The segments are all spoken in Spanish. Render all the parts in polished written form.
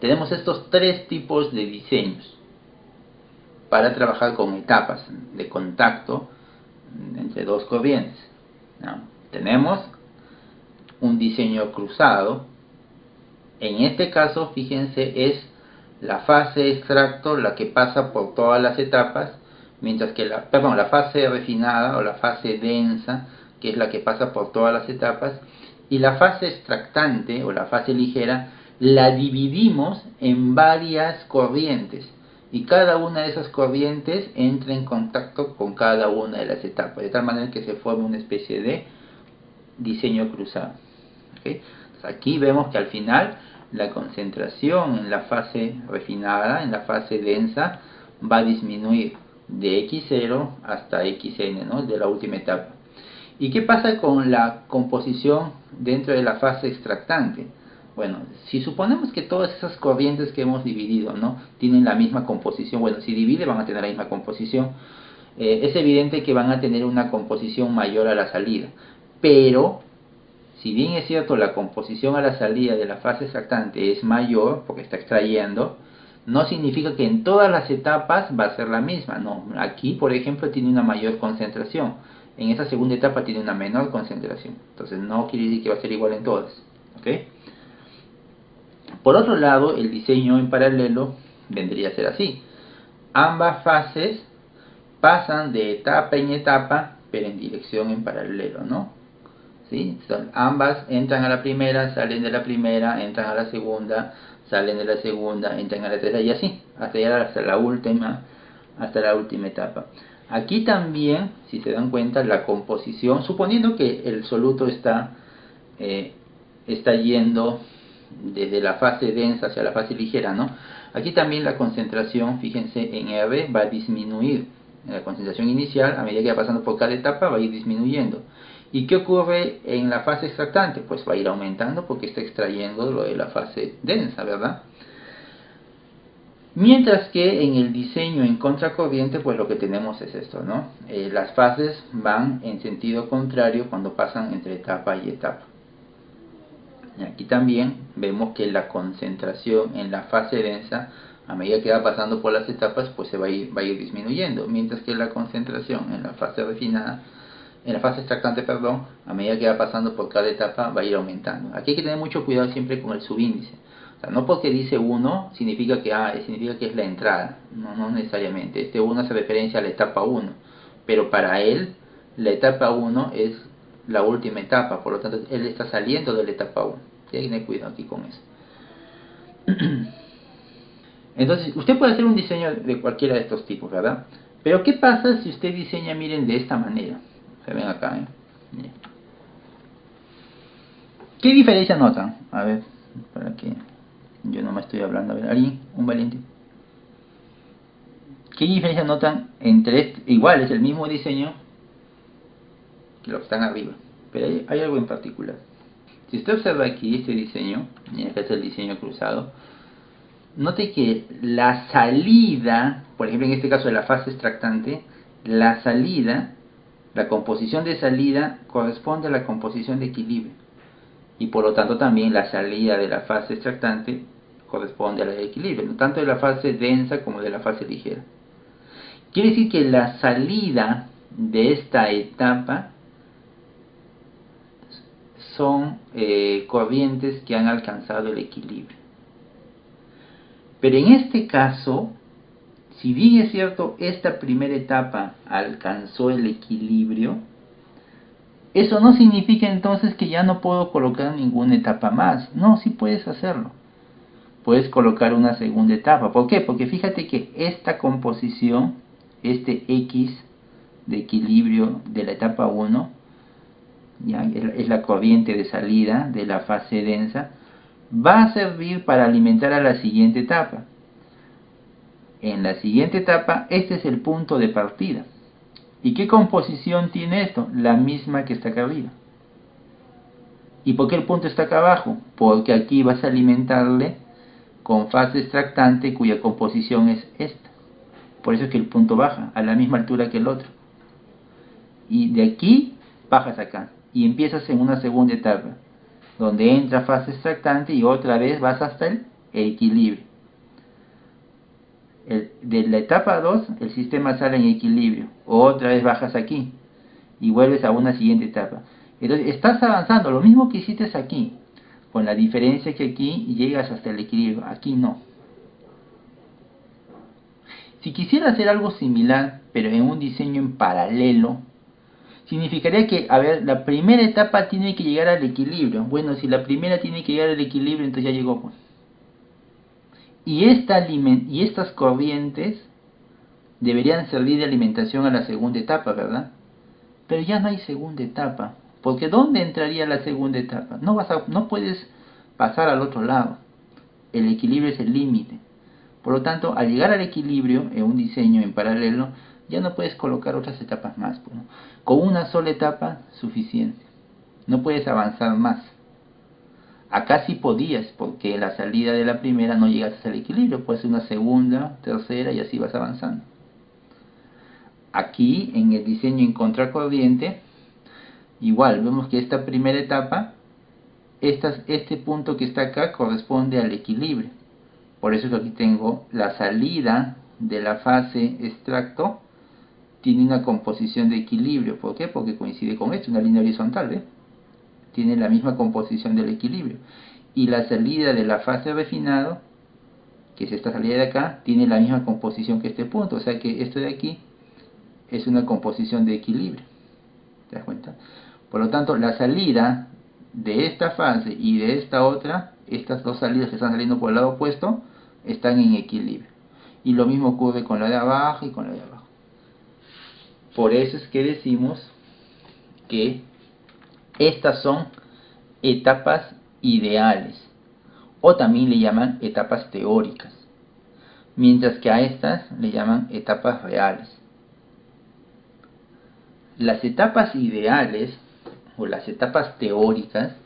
Tenemos estos tres tipos de diseños para trabajar con etapas de contacto entre dos corrientes, ¿no? Tenemos un diseño cruzado. En este caso, fíjense, es la fase extracto la que pasa por todas las etapas, mientras que la fase refinada o la fase densa, que es la que pasa por todas las etapas, y la fase extractante o la fase ligera la dividimos en varias corrientes, y cada una de esas corrientes entra en contacto con cada una de las etapas, de tal manera que se forma una especie de diseño cruzado. ¿Okay? Entonces aquí vemos que al final la concentración en la fase refinada, en la fase densa, va a disminuir de X0 hasta Xn, ¿no? De la última etapa. ¿Y qué pasa con la composición dentro de la fase extractante? Bueno, si suponemos que todas esas corrientes que hemos dividido, ¿no?, tienen la misma composición, bueno, si divide van a tener la misma composición, es evidente que van a tener una composición mayor a la salida, pero si bien es cierto la composición a la salida de la fase extractante es mayor porque está extrayendo, no significa que en todas las etapas va a ser la misma. No, aquí por ejemplo tiene una mayor concentración, en esa segunda etapa tiene una menor concentración, entonces no quiere decir que va a ser igual en todas. ¿Okay? Por otro lado, el diseño en paralelo vendría a ser así: ambas fases pasan de etapa en etapa, pero en dirección en paralelo, ¿no? ¿Sí? Ambas entran a la primera, salen de la primera, entran a la segunda, salen de la segunda, entran a la tercera, y así, hasta llegar hasta la última etapa. Aquí también, si se dan cuenta, la composición, suponiendo que el soluto está yendo desde la fase densa hacia la fase ligera, ¿no? Aquí también la concentración, fíjense, en R va a disminuir. La concentración inicial, a medida que va pasando por cada etapa, va a ir disminuyendo. ¿Y qué ocurre en la fase extractante? Pues va a ir aumentando porque está extrayendo lo de la fase densa, ¿verdad? Mientras que en el diseño en contracorriente, pues lo que tenemos es esto, ¿no? Las fases van en sentido contrario cuando pasan entre etapa y etapa. Y aquí también vemos que la concentración en la fase densa, a medida que va pasando por las etapas, pues va a ir disminuyendo, mientras que la concentración en la fase refinada, en la fase extractante, perdón, a medida que va pasando por cada etapa va a ir aumentando. Aquí hay que tener mucho cuidado siempre con el subíndice. O sea, no porque dice 1 significa que es la entrada, no necesariamente. Este 1 hace referencia a la etapa 1, pero para él la etapa 1 es la última etapa, por lo tanto él está saliendo de la etapa 1. Hay que tener cuidado aquí con eso. Entonces, usted puede hacer un diseño de cualquiera de estos tipos, ¿verdad? Pero ¿qué pasa si usted diseña, miren, de esta manera? Se ven acá, ¿eh? Miren. ¿Qué diferencia notan? A ver, para que yo no me estoy hablando. A ver, alguien, un valiente. ¿Qué diferencia notan entre igual, es el mismo diseño que los que están arriba? Pero hay algo en particular. Si usted observa aquí este diseño, y este es el diseño cruzado, note que la salida, por ejemplo en este caso de la fase extractante, la salida, la composición de salida corresponde a la composición de equilibrio. Y por lo tanto también la salida de la fase extractante corresponde a la de equilibrio, ¿no? Tanto de la fase densa como de la fase ligera. Quiere decir que la salida de esta etapa son corrientes que han alcanzado el equilibrio. Pero en este caso, si bien es cierto, esta primera etapa alcanzó el equilibrio, eso no significa entonces que ya no puedo colocar ninguna etapa más. No, sí puedes hacerlo. Puedes colocar una segunda etapa. ¿Por qué? Porque fíjate que esta composición, este X de equilibrio de la etapa 1, ¿ya? Es la corriente de salida de la fase densa, va a servir para alimentar a la siguiente etapa. En la siguiente etapa, este es el punto de partida. ¿Y qué composición tiene esto? La misma que está acá arriba. ¿Y por qué el punto está acá abajo? Porque aquí vas a alimentarle con fase extractante cuya composición es esta. Por eso es que el punto baja a la misma altura que el otro. Y de aquí bajas acá y empiezas en una segunda etapa, donde entra fase extractante y otra vez vas hasta el el equilibrio. De la etapa 2 el sistema sale en equilibrio, otra vez bajas aquí y vuelves a una siguiente etapa. Entonces estás avanzando, lo mismo que hiciste aquí, con la diferencia que aquí llegas hasta el equilibrio, aquí no. Si quisiera hacer algo similar, pero en un diseño en paralelo, significaría que, a ver, la primera etapa tiene que llegar al equilibrio. Bueno, si la primera tiene que llegar al equilibrio, entonces ya llegó, pues. Y estas corrientes deberían servir de alimentación a la segunda etapa, ¿verdad? Pero ya no hay segunda etapa, porque ¿dónde entraría la segunda etapa? No puedes pasar al otro lado. El equilibrio es el límite. Por lo tanto, al llegar al equilibrio en un diseño en paralelo, ya no puedes colocar otras etapas más, pues, ¿no? Con una sola etapa suficiente. No puedes avanzar más. Acá sí podías, porque la salida de la primera no llegas al equilibrio, puede ser una segunda, tercera y así vas avanzando. Aquí en el diseño en contracorriente, igual vemos que esta primera etapa, este punto que está acá corresponde al equilibrio. Por eso que aquí tengo la salida de la fase extracto, tiene una composición de equilibrio. ¿Por qué? Porque coincide con esto, una línea horizontal, ¿ve? Tiene la misma composición del equilibrio. Y la salida de la fase refinado, que es esta salida de acá, tiene la misma composición que este punto. O sea que esto de aquí es una composición de equilibrio. ¿Te das cuenta? Por lo tanto, la salida de esta fase y de esta otra, estas dos salidas que están saliendo por el lado opuesto, están en equilibrio. Y lo mismo ocurre con la de abajo y con la de abajo. Por eso es que decimos que estas son etapas ideales, o también le llaman etapas teóricas, mientras que a estas le llaman etapas reales. Las etapas ideales o las etapas teóricas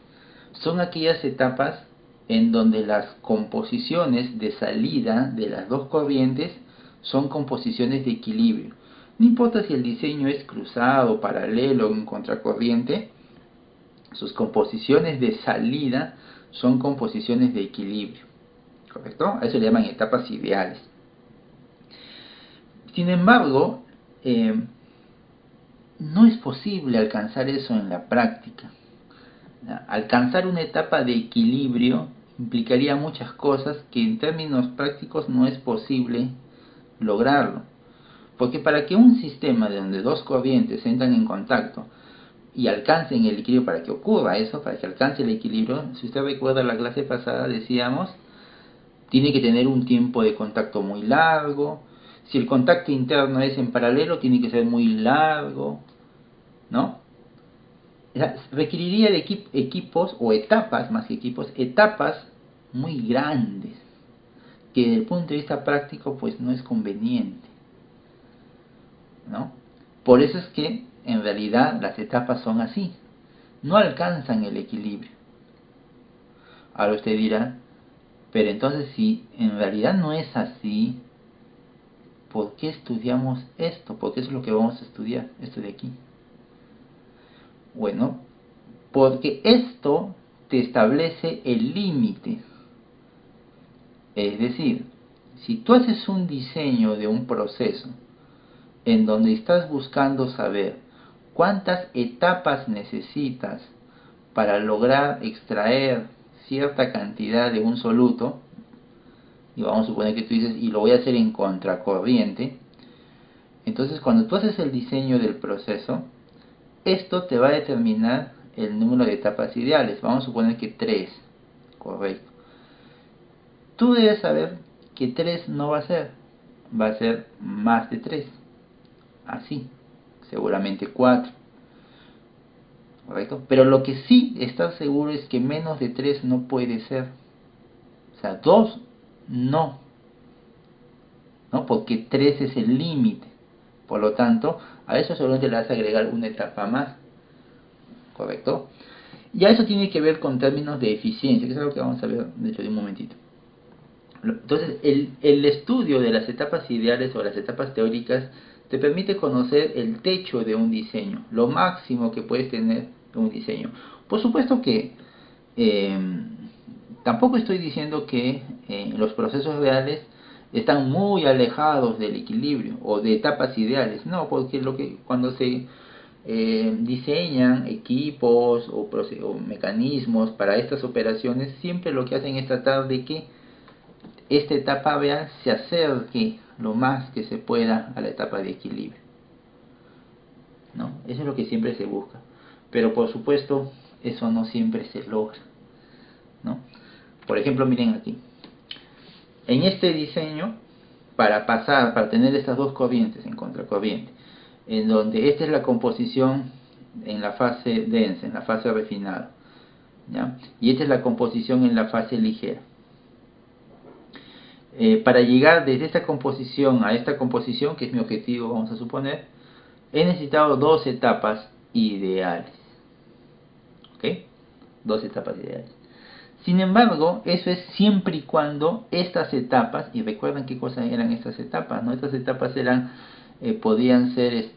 son aquellas etapas en donde las composiciones de salida de las dos corrientes son composiciones de equilibrio. No importa si el diseño es cruzado, paralelo o en contracorriente, sus composiciones de salida son composiciones de equilibrio. ¿Correcto? A eso le llaman etapas ideales. Sin embargo, no es posible alcanzar eso en la práctica. Alcanzar una etapa de equilibrio implicaría muchas cosas que en términos prácticos no es posible lograrlo. Porque para que un sistema de donde dos corrientes entran en contacto y alcancen el equilibrio, para que ocurra eso, para que alcance el equilibrio, si usted recuerda la clase pasada decíamos, tiene que tener un tiempo de contacto muy largo. Si el contacto interno es en paralelo, tiene que ser muy largo, ¿no? Requeriría de equipos o etapas, más que equipos, etapas muy grandes, que desde el punto de vista práctico pues no es conveniente, ¿no? Por eso es que en realidad las etapas son así, no alcanzan el equilibrio. Ahora usted dirá, pero entonces si en realidad no es así, ¿por qué estudiamos esto? Porque eso es lo que vamos a estudiar, esto de aquí. Bueno, porque esto te establece el límite. Es decir, si tú haces un diseño de un proceso en donde estás buscando saber cuántas etapas necesitas para lograr extraer cierta cantidad de un soluto, y vamos a suponer que tú dices, y lo voy a hacer en contracorriente, entonces cuando tú haces el diseño del proceso, esto te va a determinar el número de etapas ideales. Vamos a suponer que 3, correcto. Tú debes saber que 3 no va a ser más de 3, así, seguramente 4, correcto. Pero lo que sí estás seguro es que menos de 3 no puede ser, o sea, 2 no, porque 3 es el límite. Por lo tanto, a eso solamente le vas a agregar una etapa más, ¿correcto? Y a eso tiene que ver con términos de eficiencia, que es algo que vamos a ver dentro de un momentito. Entonces, el estudio de las etapas ideales o las etapas teóricas te permite conocer el techo de un diseño, lo máximo que puedes tener de un diseño. Por supuesto que tampoco estoy diciendo que los procesos reales están muy alejados del equilibrio o de etapas ideales. No, porque cuando se diseñan equipos o mecanismos para estas operaciones, siempre lo que hacen es tratar de que esta etapa real se acerque lo más que se pueda a la etapa de equilibrio, ¿no? Eso es lo que siempre se busca, pero por supuesto eso no siempre se logra, ¿no? Por ejemplo, miren aquí, en este diseño, para tener estas dos corrientes en contracorriente, en donde esta es la composición en la fase densa, en la fase refinada, ¿ya? Y esta es la composición en la fase ligera. Para llegar desde esta composición a esta composición, que es mi objetivo, vamos a suponer, he necesitado dos etapas ideales. ¿Ok? Dos etapas ideales. Sin embargo, eso es siempre y cuando estas etapas, y recuerden qué cosas eran estas etapas, ¿no? Estas etapas eran, podían ser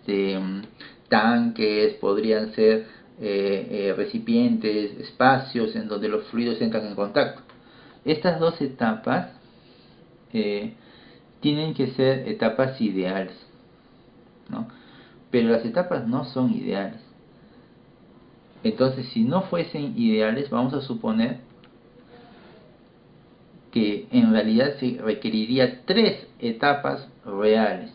tanques, podrían ser recipientes, espacios en donde los fluidos entran en contacto. Estas dos etapas tienen que ser etapas ideales, ¿no? Pero las etapas no son ideales. Entonces, si no fuesen ideales, vamos a suponer que en realidad se requeriría tres etapas reales.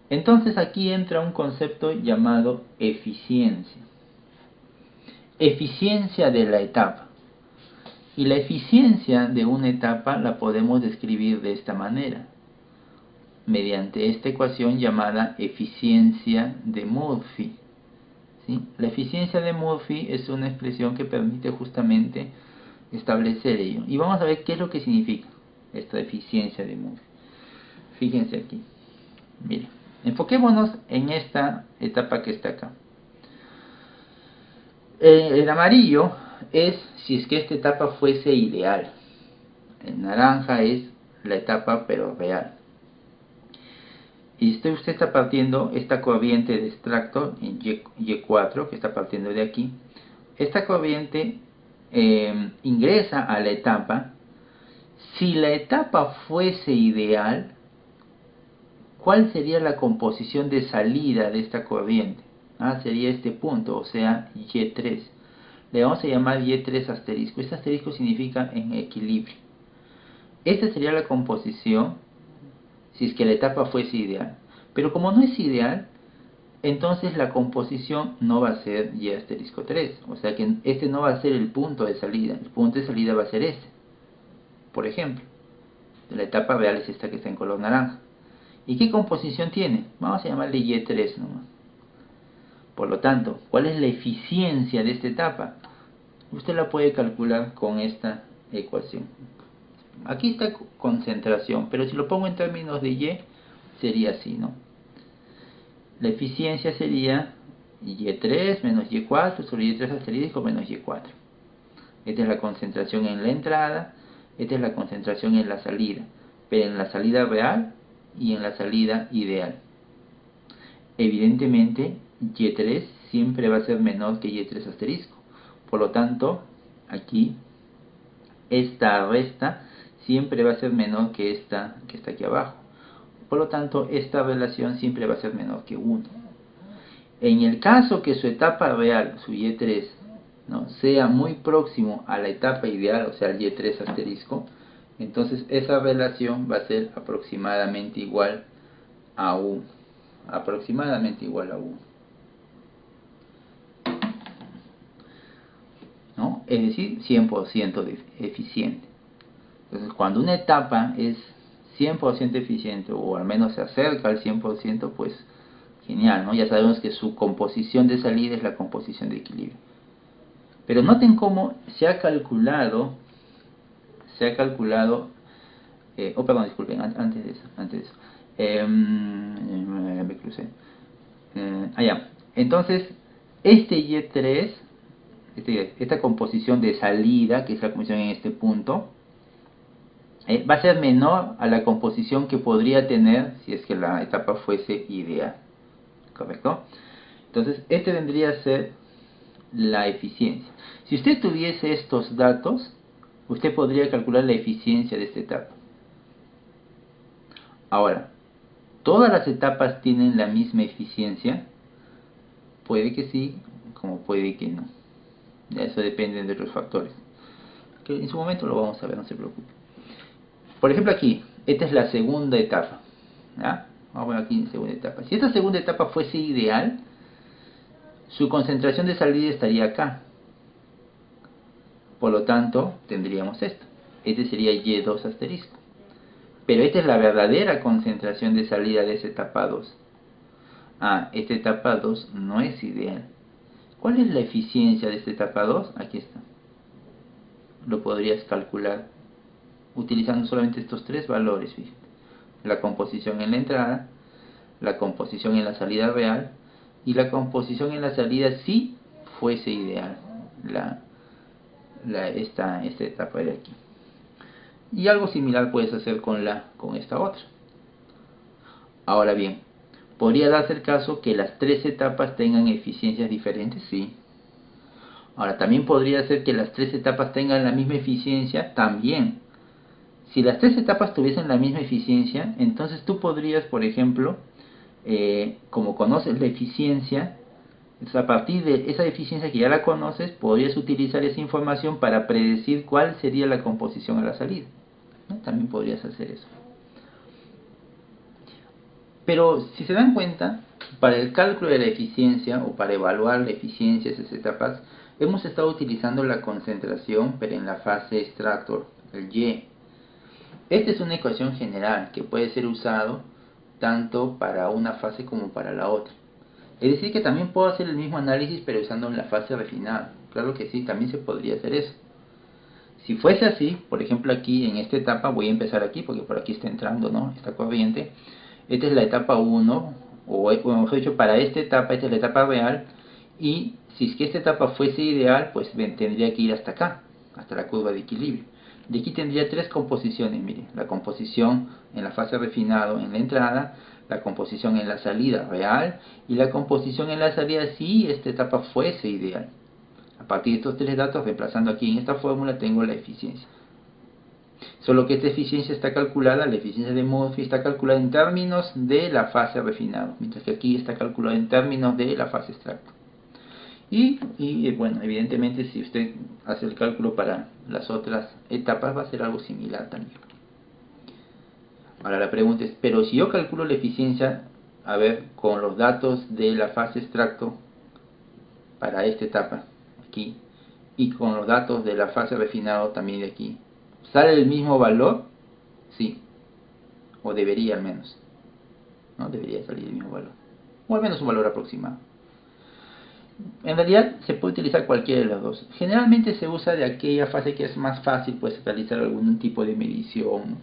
Entonces aquí entra un concepto llamado eficiencia. Eficiencia de la etapa. Y la eficiencia de una etapa la podemos describir de esta manera, mediante esta ecuación llamada eficiencia de Murphy. ¿Sí? La eficiencia de Murphy es una expresión que permite justamente establecer ello. Y vamos a ver qué es lo que significa esta eficiencia de Murphy. Fíjense aquí. Miren, enfoquémonos en esta etapa que está acá. El amarillo es si es que esta etapa fuese ideal. El naranja es la etapa pero real. Y usted está partiendo esta corriente de extracto en Y4, que está partiendo de aquí. Esta corriente ingresa a la etapa. Si la etapa fuese ideal, ¿cuál sería la composición de salida de esta corriente? Sería este punto, o sea, Y3. Le vamos a llamar Y3 asterisco. Este asterisco significa en equilibrio. Esta sería la composición si es que la etapa fuese ideal. Pero como no es ideal, entonces la composición no va a ser Y asterisco 3. O sea que este no va a ser el punto de salida. El punto de salida va a ser este. Por ejemplo, la etapa real es esta que está en color naranja. ¿Y qué composición tiene? Vamos a llamarle Y3 nomás. Por lo tanto, ¿cuál es la eficiencia de esta etapa? Usted la puede calcular con esta ecuación. Aquí está concentración, pero si lo pongo en términos de Y, sería así, ¿no? La eficiencia sería Y3 menos Y4 sobre Y3 asterisco menos Y4. Esta es la concentración en la entrada, esta es la concentración en la salida, pero en la salida real y en la salida ideal. Evidentemente, Y3 siempre va a ser menor que Y3 asterisco. Por lo tanto, aquí esta resta siempre va a ser menor que esta que está aquí abajo. Por lo tanto, esta relación siempre va a ser menor que 1. En el caso que su etapa real, su Y3, ¿no?, sea muy próximo a la etapa ideal, o sea, el Y3 asterisco, entonces esa relación va a ser aproximadamente igual a 1. Aproximadamente igual a 1. ¿No? Es decir, 100% eficiente. Entonces, cuando una etapa es 100% eficiente, o al menos se acerca al 100%, pues genial, ¿no? Ya sabemos que su composición de salida es la composición de equilibrio. Pero noten cómo se ha calculado, perdón, disculpen, antes de eso, me crucé. Allá. Entonces, este Y3, esta composición de salida, que es la composición en este punto, va a ser menor a la composición que podría tener si es que la etapa fuese ideal. ¿Correcto? Entonces, este vendría a ser la eficiencia. Si usted tuviese estos datos, usted podría calcular la eficiencia de esta etapa. Ahora, ¿todas las etapas tienen la misma eficiencia? Puede que sí, como puede que no. Eso depende de otros factores, que en su momento lo vamos a ver, no se preocupe. Por ejemplo aquí, esta es la segunda etapa, ¿ya? Vamos a ver aquí en segunda etapa. Si esta segunda etapa fuese ideal, su concentración de salida estaría acá. Por lo tanto, tendríamos esto. Este sería Y2 asterisco. Pero esta es la verdadera concentración de salida de esa etapa 2. Esta etapa 2 no es ideal. ¿Cuál es la eficiencia de esta etapa 2? Aquí está. Lo podrías calcular utilizando solamente estos tres valores. Fíjate. La composición en la entrada, la composición en la salida real y la composición en la salida si fuese ideal esta etapa de aquí. Y algo similar puedes hacer con esta otra. Ahora bien, ¿podría darse el caso que las tres etapas tengan eficiencias diferentes? Sí. Ahora, también podría ser que las tres etapas tengan la misma eficiencia. También. Si las tres etapas tuviesen la misma eficiencia, entonces tú podrías, por ejemplo, como conoces la eficiencia, a partir de esa eficiencia que ya la conoces, podrías utilizar esa información para predecir cuál sería la composición a la salida, ¿no? También podrías hacer eso. Pero si se dan cuenta, para el cálculo de la eficiencia o para evaluar la eficiencia de esas etapas, hemos estado utilizando la concentración, pero en la fase extractor, el Y. Esta es una ecuación general que puede ser usado tanto para una fase como para la otra. Es decir, que también puedo hacer el mismo análisis pero usando la fase refinada. Claro que sí, también se podría hacer eso. Si fuese así, por ejemplo aquí en esta etapa, voy a empezar aquí porque por aquí está entrando, ¿no?, esta corriente. Esta es la etapa 1, o mejor dicho, para esta etapa, esta es la etapa real. Y si es que esta etapa fuese ideal, pues tendría que ir hasta acá, hasta la curva de equilibrio. De aquí tendría tres composiciones, miren, la composición en la fase refinado en la entrada, la composición en la salida real y la composición en la salida si esta etapa fuese ideal. A partir de estos tres datos, reemplazando aquí en esta fórmula, tengo la eficiencia. Solo que esta eficiencia está calculada, la eficiencia de Murphy está calculada en términos de la fase refinado, mientras que aquí está calculada en términos de la fase extracto. Y bueno, evidentemente si usted hace el cálculo para las otras etapas va a ser algo similar también. Ahora la pregunta es, pero si yo calculo la eficiencia, a ver, con los datos de la fase extracto para esta etapa, aquí, y con los datos de la fase refinado también de aquí, ¿sale el mismo valor? Sí, o debería al menos, ¿no? Debería salir el mismo valor, o al menos un valor aproximado. En realidad se puede utilizar cualquiera de las dos. Generalmente se usa de aquella fase que es más fácil, pues realizar algún tipo de medición